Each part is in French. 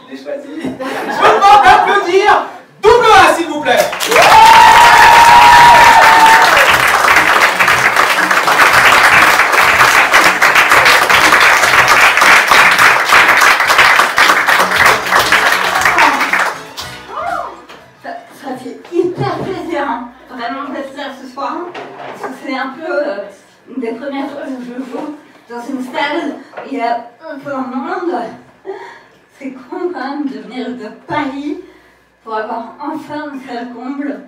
l'ai choisi. Je vous demande d'applaudir double A, s'il vous plaît. Ça fait hyper plaisir, hein, vraiment d'être là ce soir. Parce que c'est un peu une des premières fois que je joue dans une salle où il y a un peu de monde. C'est con quand même de venir de Paris pour avoir enfin une salle comble.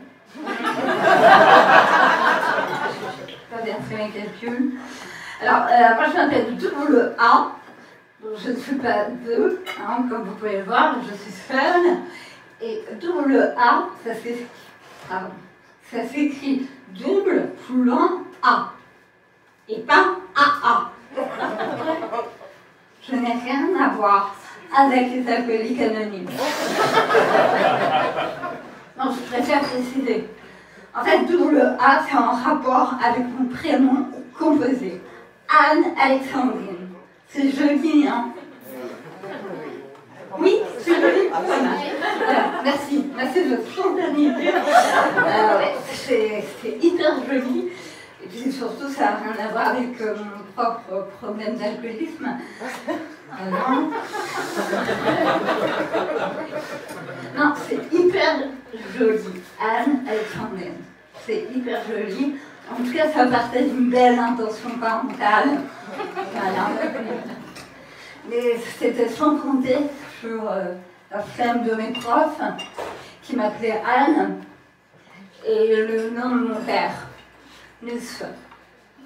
Pas bien fait mes calculs. Alors, moi je m'appelle double A, donc je ne suis pas deux, hein, comme vous pouvez le voir, je suis seule. Et double A, ça s'écrit double plus loin A. Et pas AA. Je n'ai rien à voir avec les alcooliques anonymes. Non, je préfère préciser. En fait, double A, c'est en rapport avec mon prénom composé. Anne-Alexandrine. C'est joli, hein? Oui, c'est joli. Voilà, merci de votre spontanéité. Ouais, c'est hyper joli. Et puis surtout, ça n'a rien à voir avec mon propre problème d'alcoolisme. Non. Non, c'est hyper joli. Anne-Alexandrine. C'est hyper joli. En tout cas, ça partait d'une belle intention parentale. Voilà. Mais c'était sans compter sur la flemme de mes profs qui m'appelaient Anne et le nom de mon père, Nus.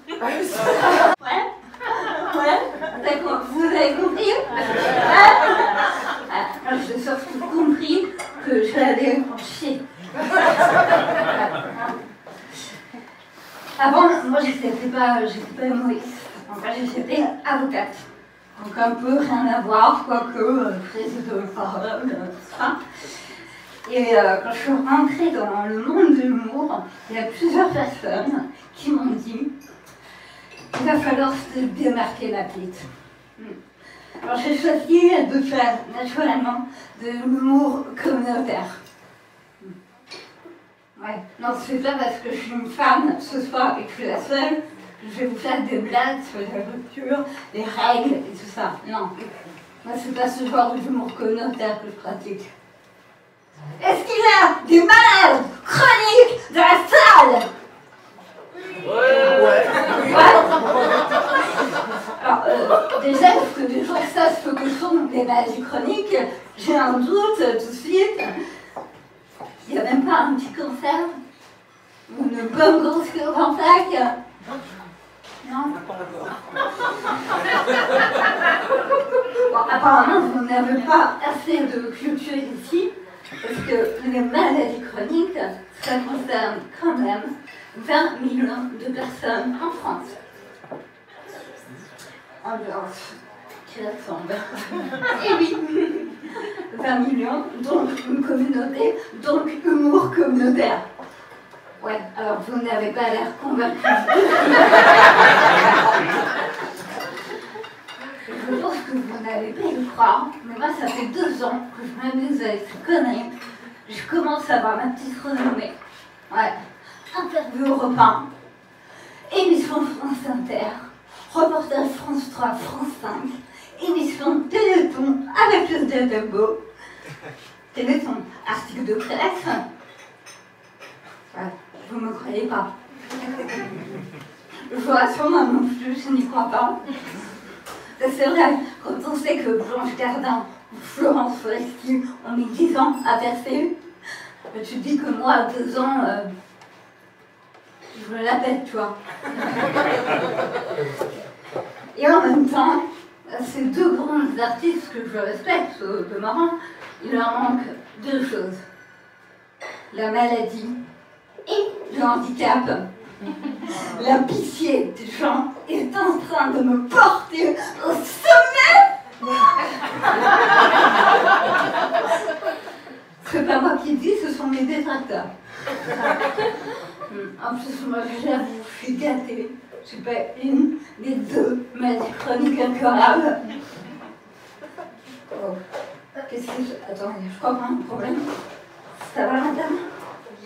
Ouais, d'accord, vous avez compris? J'ai surtout compris que j'allais en chier. Avant, moi j'étais pas humoriste, en fait j'étais avocate. Donc un peu rien à voir, quoique prise de parole, tout ça. Et quand je suis rentrée dans le monde de l'humour, il y a plusieurs personnes qui m'ont dit qu'il va falloir se démarquer la petite. Alors j'ai choisi de faire naturellement de l'humour communautaire. Ouais, non, c'est pas parce que je suis une femme ce soir et que je suis la seule que je vais vous faire des blagues sur la rupture, les règles et tout ça. Non, moi c'est pas ce genre d'humour communautaire que je pratique. Est-ce qu'il y a des malades chroniques dans la salle? Ouais. Alors, déjà, parce que des gens savent ce que sont des maladies chroniques, j'ai un doute tout de suite. Il n'y a même pas un petit cancer? Ou une bonne grosse cure en plaque? Non? Bon, apparemment, vous n'avez pas assez de culture ici, parce que les maladies chroniques, ça concerne quand même 20 millions de personnes en France. Alors, qui ressemble. Et oui, 20 millions, donc une communauté, donc humour communautaire. Ouais, alors vous n'avez pas l'air convaincu. Je pense que vous n'allez pas y croire, mais moi ça fait 2 ans que je m'amuse avec ces conneries. Je commence à avoir ma petite renommée. Ouais, interview Europe 1, émission France Inter, reportage France 3, France 5, émission Téléthon avec le Diabo, Téléthon, article de presse. Ouais, vous ne me croyez pas. Je vous rassure, moi non plus, je n'y crois pas. C'est vrai, quand on sait que Blanche Gardin ou Florence Foresti ont mis 10 ans à percer, tu te dis que moi, à 2 ans, je me la pète, tu vois. Et en même temps, ces 2 grands artistes que je respecte, de marrant, il leur manque 2 choses. La maladie et le handicap. La pitié des gens est en train de me porter au sommet. C'est pas moi qui le dis, ce sont mes détracteurs. En plus, moi, j'avoue, je suis gâtée. Je suis pas une, mais 2 maladies chroniques incurables. Oh. Attendez, je crois qu'on a un problème. Ça va, madame?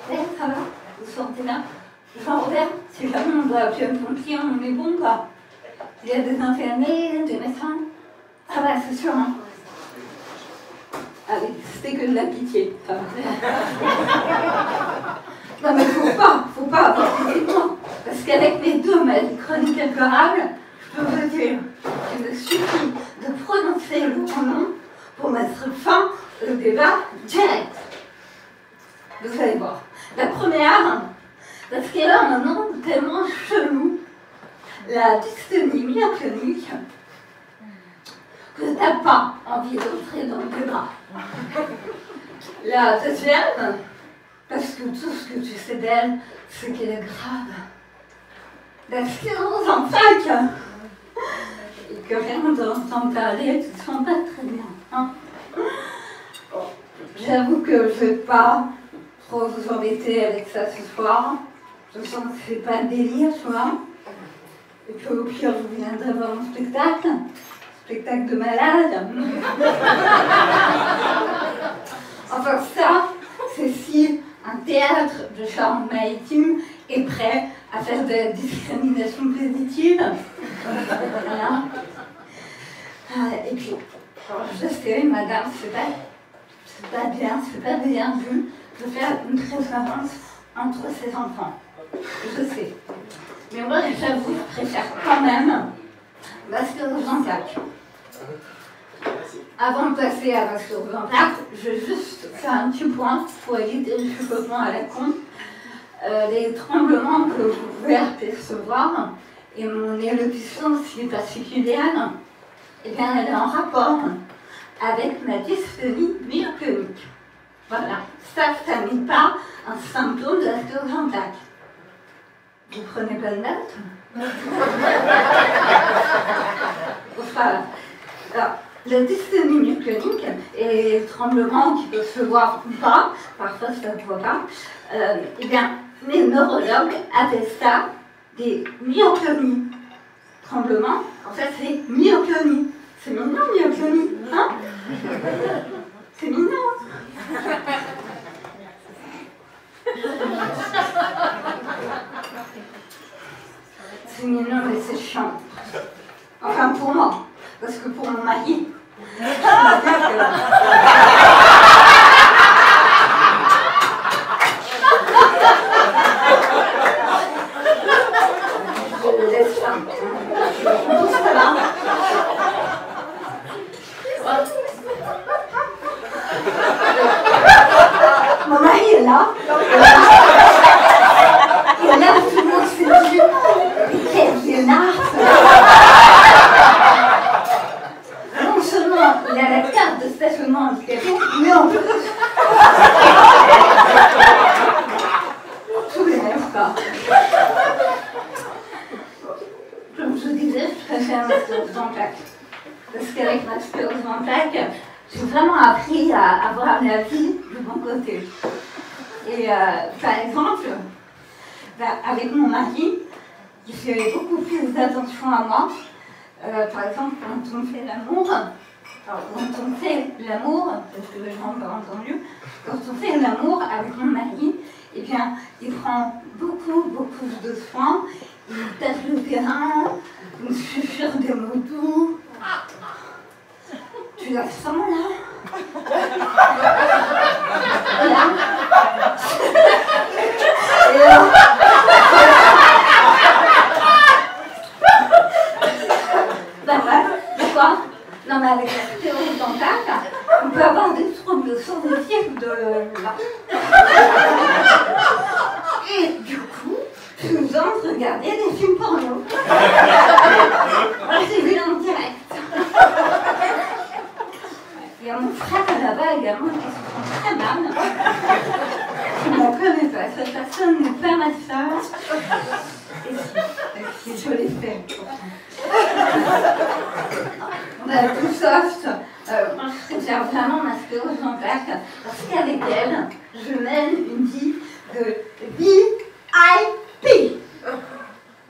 Ça va? Vous vous sentez bien? Jean-Robert, si jamais on doit appeler un pompier, on est bon, quoi. Il y a des infirmiers, des médecins. Ça va, c'est sûr, hein? Allez, c'était que de la pitié. Non, mais faut pas avoir pitié de moi. Parce qu'avec mes 2 maladies chroniques incurables, je peux vous dire qu'il me suffit de prononcer le bon nom pour mettre fin au débat direct. Vous allez voir. La première, parce qu'elle a un nom tellement chelou, la dystonie myoclonique, que tu n'as pas envie d'entrer dans le débat. La deuxième, parce que tout ce que tu sais d'elle, c'est qu'elle est grave. La sclérose en plaques, et que rien d'entendre parler, tu te sens pas très bien. Hein? J'avoue que je ne vais pas trop vous embêter avec ça ce soir. Je sens que c'est pas un délire, tu vois. Et puis au pire, je viendrai voir mon spectacle. Spectacle de malade. Enfin, ça, c'est si un théâtre de Charente-Maritime est prêt à faire de la discrimination positive. Voilà. Et puis, alors, je sais, madame, c'est pas bien vu de faire une préférence entre ses enfants. Je sais. Mais moi, j'avoue, je préfère quand même Vasquez en plaques. Avant de passer à Vasquez en plaques, je vais juste faire un petit point pour éviter le chuchotement à la con. Les tremblements que vous pouvez apercevoir et mon élocution si particulière, eh bien, elle est en rapport avec ma dysphonie myoclonique. Voilà, ça n'est pas un symptôme de la sclérose en plaques. Vous prenez pas de notes? Voilà. Alors, la dystonie myoclonique et les tremblements qui peuvent se voir ou pas, parfois ça ne se voit pas, eh bien, les neurologues appellent ça des myoclonies. Tremblements, en fait, c'est myoclonie. C'est mignon, myoclonie, hein? C'est mignon. C'est mignon, mais c'est chiant. Enfin, pour moi. Parce que pour mon mari, je le laisse là. Tout ça là. Mon mari est là. Et là, tout le monde s'est dit, mais quel viennard! Non seulement il a la carte de stationnement handicapé, mais en plus, tous les mêmes pas. Comme je disais, je préfère ma sclérose en plaques. Parce qu'avec ma sclérose en plaques, j'ai vraiment appris à voir la vie du bon côté. Et par exemple, avec mon mari, il fait beaucoup plus d'attention à moi. Par exemple, quand on fait l'amour, parce que les gens n'ont pas entendu, quand on fait l'amour avec mon mari, eh bien, il prend beaucoup de soin, il tape le terrain, il me susurre des mots doux. Tu la sens là? Là. Et pourquoi? Non, mais avec la sclérose en plaques, on peut avoir des troubles sensoriels de là. Et du coup, je nous entre regarder des films porno. Moi, j'ai vu en direct. Il y a mon frère là-bas également qui se sent très mal. Je ne la connais pas, cette personne n'est pas ma sœur. Et si je l'ai fait. Tout soft, moi je préfère vraiment ma sclérose en plaques parce qu'avec elle, je mène une vie de VIP.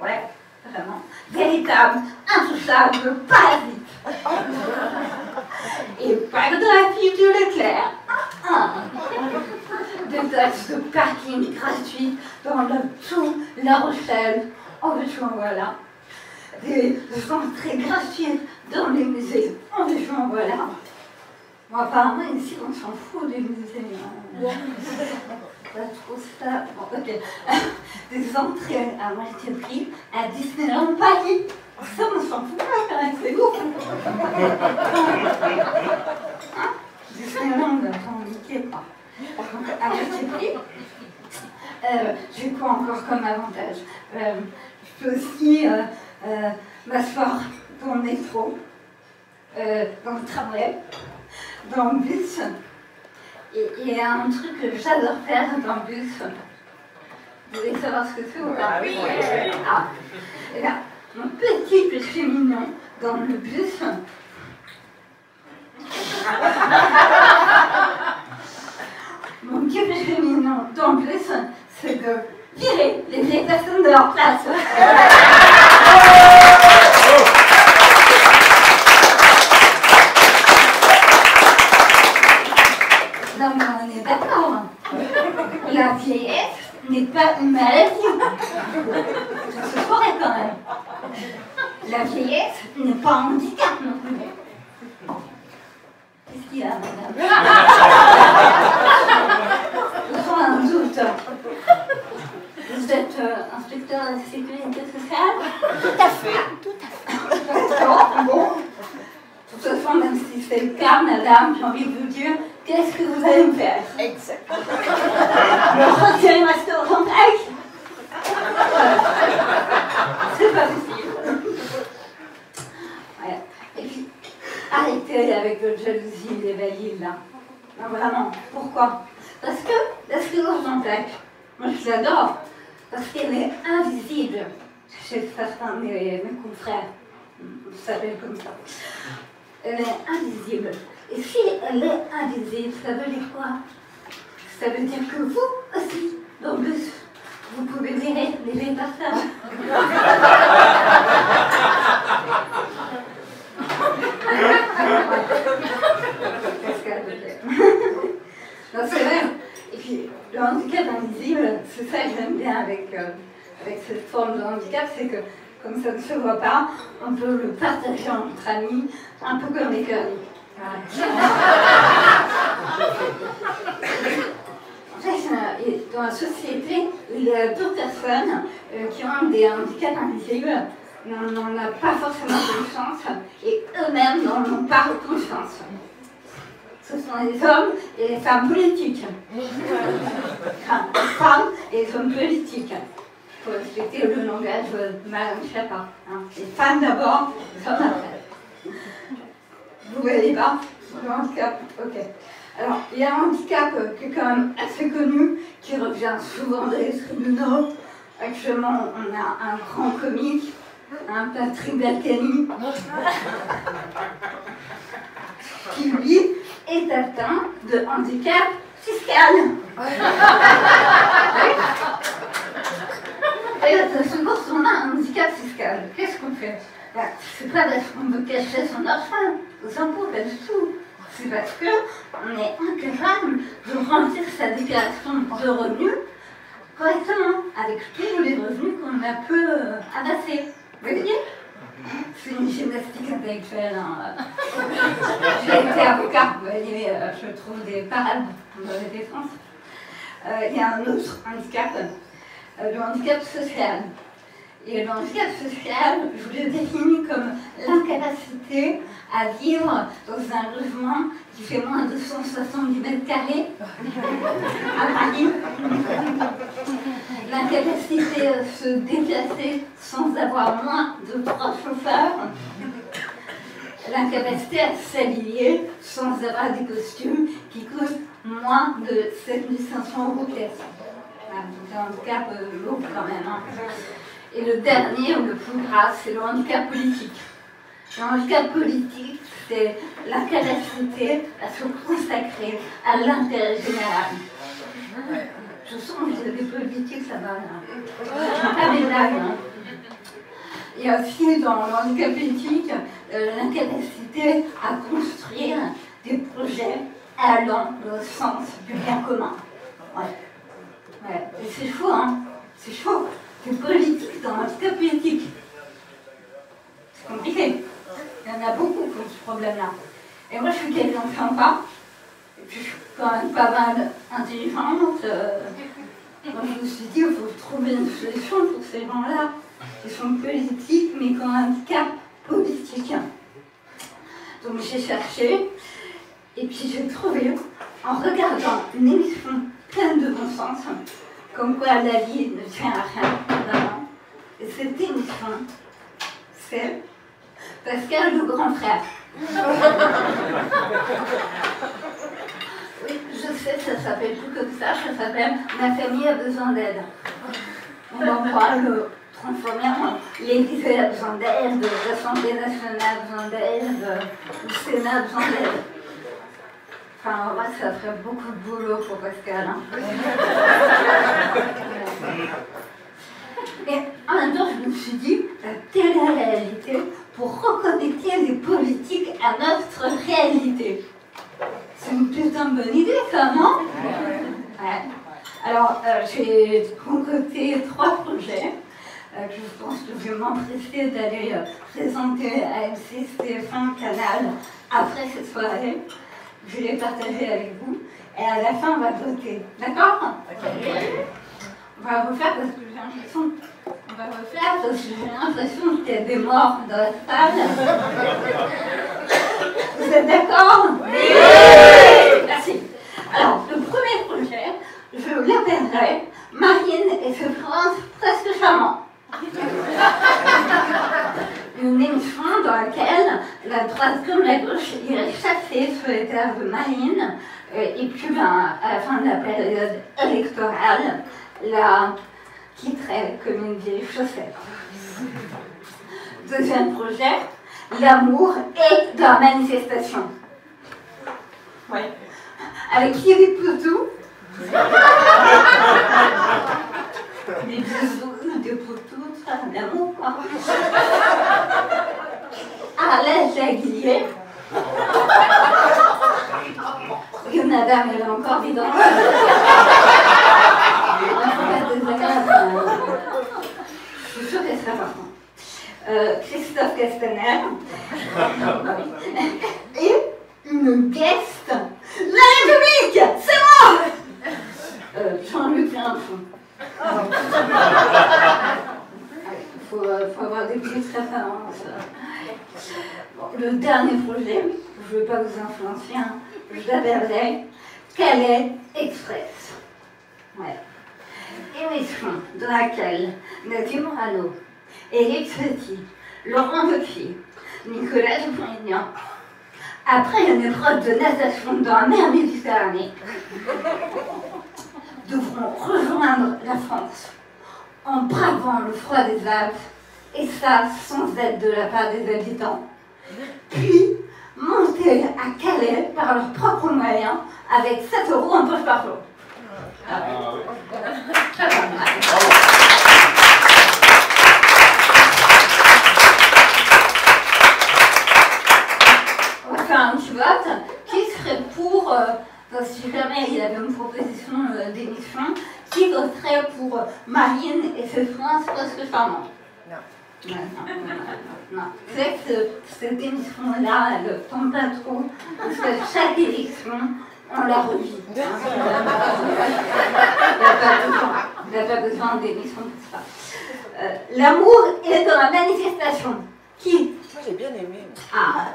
Ouais, vraiment. Véritable, intouchable, parasite. Et pas de la fille du clinique gratuite dans tout La Rochelle, en veux-tu, en voilà. Des entrées gratuites dans les musées, en veux-tu, en voilà. Bon, apparemment, ici, on s'en fout des musées. Pas trop ça. Bon, ok. Des entrées à moitié prix à Disneyland Paris. Ça, on s'en fout pas, quand même, c'est ouf. Hein? Disneyland, attends, Mickey, quoi. Par contre, à moitié prix. J'ai quoi encore comme avantage? Je peux aussi m'asseoir dans le métro, dans le tramway, dans le bus. Et il y a un truc que j'adore faire dans le bus. Vous voulez savoir ce que c'est ou pas? Oui. Ah. Et là, mon petit péché mignon dans le bus. Mon petit péché mignon dans le bus, c'est de virer les vieilles personnes de leur place. Non, mais on est d'accord. La vieillesse n'est pas une maladie. Ça se saurait quand même. La vieillesse n'est pas un handicap non plus. Qu'est-ce qu'il y a, madame? Je sens un doute. Vous êtes inspecteur de la sécurité sociale? Tout à fait, tout à fait. D'accord, bon. De toute façon, même si c'est le cas, madame, j'ai envie de vous dire, qu'est-ce que vous allez me faire? Exactement. Me retirer ma restaurant avec? C'est pas possible. Ouais. Et puis, arrêtez avec votre jalousie, les valides, là. Non, vraiment, pourquoi? Parce que la sclérose en plaques, moi je l'adore, parce qu'elle est invisible chez certains de mes confrères. Vous savez comme ça. Elle est invisible. Et si elle est invisible, ça veut dire quoi? Ça veut dire que vous aussi, dans le bus, vous pouvez virer les vieilles personnes. Qu'est-ce qu'elle veut dire? Non, c'est vrai. Et puis, le handicap invisible, c'est ça que j'aime bien avec cette forme de handicap, c'est que comme ça ne se voit pas, on peut le partager entre amis, un peu comme les curly. En fait, dans la société, il y a deux personnes qui ont des handicaps invisibles, mais on n'en a pas forcément conscience, et eux-mêmes n'en ont pas conscience. Ce sont les hommes et les femmes politiques. Enfin, les femmes et les hommes politiques. Il faut respecter le langage de Madame Schiappa. Hein. Les femmes d'abord, les hommes après. Vous voyez pas? Le handicap, ok. Alors, il y a un handicap qui est quand même assez connu, qui revient souvent dans les tribunaux. Actuellement, on a un grand comique, un Patrick Balkany, qui lui est atteint de handicap fiscal. Et secours, on a un handicap fiscal. Qu'est-ce qu'on fait? C'est pas parce qu'on veut cacher son argent, on s'en fout pas du tout. C'est parce qu'on est incapable de remplir sa déclaration de revenus correctement, avec tous les revenus qu'on a pu amasser. Vous voyez? C'est une gymnastique intellectuelle. Hein. J'ai été avocat, vous voyez, je trouve des parades dans la défense. Il y a un autre handicap, le handicap social. Et le handicap social, je le définis comme l'incapacité à vivre dans un logement qui fait moins de 170 mètres carrés à Paris. L'incapacité à se déplacer sans avoir moins de 3 chauffeurs. L'incapacité à s'habiller sans avoir des costumes qui coûtent moins de 7 500 € pièce. Voilà, donc un handicap lourd quand même. Hein. Et le dernier, le plus grave, c'est le handicap politique. Le handicap politique, c'est l'incapacité à se consacrer à l'intérêt général. Je sens que j'ai des politiques, ça va là. Pas des blagues. Hein. Il y a aussi dans le handicap politique l'incapacité à construire des projets allant dans le sens du bien commun. Ouais. Ouais, et c'est chaud, hein. C'est chaud. C'est politique dans handicap politique. C'est compliqué. Il y en a beaucoup pour ce problème-là. Et moi, je suis quelqu'un de sympa. Et puis, je suis quand même pas mal intelligente. Moi, je me suis dit, il faut trouver une solution pour ces gens-là qui sont politiques, mais qui ont un handicap politique. Donc, j'ai cherché. Et puis, j'ai trouvé, en regardant une émission pleine de bon sens, comme quoi la vie ne tient à rien, vraiment. Et cette émission, c'est Pascal le grand frère. Oui, je sais, ça s'appelle plus comme ça s'appelle Ma famille a besoin d'aide. On va pouvoir le transformer en l'Élysée a besoin d'aide, l'Assemblée nationale a besoin d'aide, le Sénat a besoin d'aide. Enfin, en vrai, ça ferait beaucoup de boulot pour Pascal. Hein. Et en même temps, je me suis dit, telle est la réalité pour reconnecter les politiques à notre réalité. C'est une putain de bonne idée, ça, non? Ouais. Alors, j'ai concocté 3 projets. Je pense que je vais m'empresser d'aller présenter à M6, TF1, Canal après cette soirée. Je vais les partager avec vous. Et à la fin, on va voter. D'accord? On va refaire parce que j'ai l'impression. On va refaire parce que j'ai l'impression qu'il y a des morts dans la salle. Vous êtes d'accord? Oui! Merci. Alors, le premier projet, je l'appellerai Marine et ce prince presque charmant. Une émission dans laquelle la droite comme la gauche irait chasser sur les terres de Marine et puis à la fin de la période électorale, la quitterait comme une vieille chaussette. Deuxième projet, l'amour et de la manifestation. Oui. Avec Philippe Poutou. Des bisous, des poutous, l'amour, quoi. Arlette Laguillet. Madame, elle est encore vivante. Je suis sûre qu'elle sera par contre. Christophe Castaner. Et une guest. La République, c'est moi. Jean-Luc Mélenchon. Il faut avoir des petites références. Bon, le dernier projet, je ne veux pas vous influencer, hein, je l'appellerai Calais Express. Ouais. Émission dans laquelle Nadia Morano, Éric Ciotti, Laurent Wauquiez, Nicolas Dupont-Aignan, après une épreuve de natation dans la mer Méditerranée, devront rejoindre la France en bravant le froid des Alpes, et ça sans aide de la part des habitants, puis monter à Calais par leurs propres moyens avec 7 € en poche par jour. On va faire un petit vote. Qui serait pour, si jamais il y avait une proposition d'émission, qui voterait pour Marine et ses princes presque charmants? Non. C'est que cette émission-là, elle ne tombe pas trop, parce que chaque élection, on la revit. Il n'y a pas besoin d'émission pour ça. L'amour est dans la manifestation. Qui? Moi, j'ai bien aimé. Ah,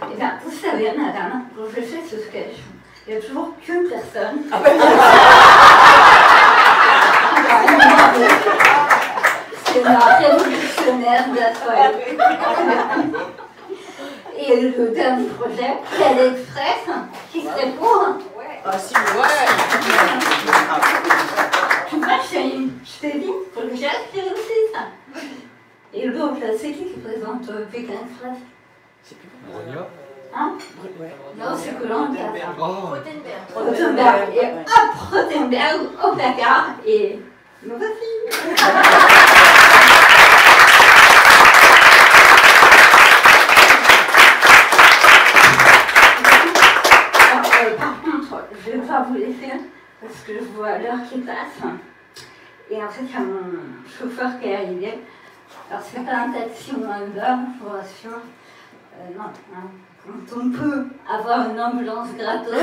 eh bien, vous savez, madame, quand je fais ce sketch, il n'y a toujours qu'une personne. Ah ben c'est la révolutionnaire de la soirée. Et le dernier projet, Calais Express, qui serait pour. Ah si, ouais. Tu vois, je t'ai dit, faut que j'ai aspiré aussi ça. Et l'autre, c'est qui présente Pékin Express? C'est plus Bronia. Hein? Ouais. Non, c'est que l'Anca. Oh. Rothenberg. Et hop, Rothenberg au placard. Et nous voici. Par contre, je vais pas vous laisser parce que je vois l'heure qui passe. Et en fait, il y a mon chauffeur qui est arrivé. Alors, c'est pas un taxi ou un Uber, je vous rassure. Non, hein. Quand on peut avoir une ambulance gratos.